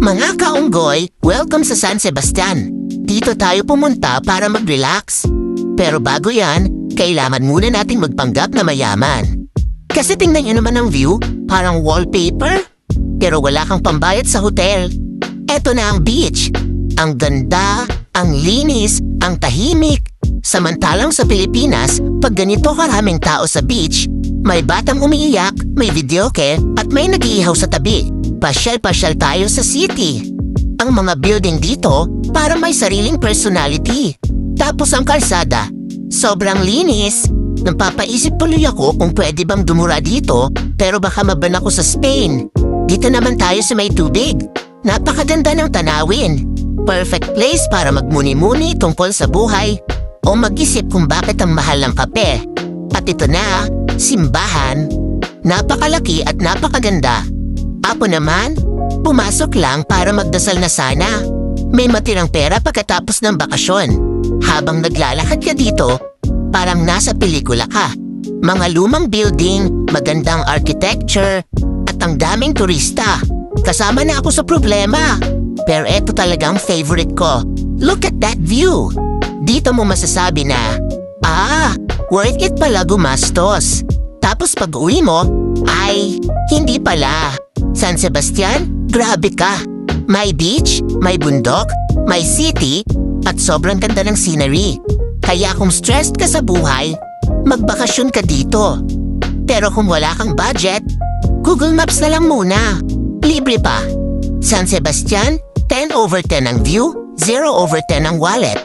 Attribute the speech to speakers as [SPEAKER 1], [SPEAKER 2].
[SPEAKER 1] Mga kaunggoy, welcome sa San Sebastian. Dito tayo pumunta para mag-relax. Pero bago yan, kailangan muna nating magpanggap na mayaman. Kasi tingnan nyo naman ang view, parang wallpaper. Pero wala kang pambayad sa hotel. Eto na ang beach. Ang ganda, ang linis, ang tahimik. Samantalang sa Pilipinas, pag ganito karaming tao sa beach, may batang umiiyak, may videoke, at may nag-iihaw sa tabi. Pasyal-pasyal tayo sa city. Ang mga building dito, para may sariling personality. Tapos ang kalsada, sobrang linis. Napapaisip tuloy ako kung pwede bang dumura dito, pero baka maban ako sa Spain. Dito naman tayo sa may tubig. Napakaganda ng tanawin. Perfect place para magmuni-muni tungkol sa buhay o mag-isip kung bakit ang mahal ng kape. At ito na, simbahan. Napakalaki at napakaganda. Ako naman, pumasok lang para magdasal na sana. May matirang pera pagkatapos ng bakasyon. Habang naglalakad ka dito, parang nasa pelikula ka. Mga lumang building, magandang architecture, at ang daming turista. Kasama na ako sa problema. Pero eto talagang favorite ko. Look at that view. Dito mo masasabi na, worth it pala gumastos. Tapos pag uwi mo, ay, hindi pala. San Sebastian, grabe ka. May beach, may bundok, may city, at sobrang ganda ng scenery. Kaya kung stressed ka sa buhay, magbakasyon ka dito. Pero kung wala kang budget, Google Maps na lang muna. Libre pa. San Sebastian, 10/10 ang view, 0/10 ang wallet.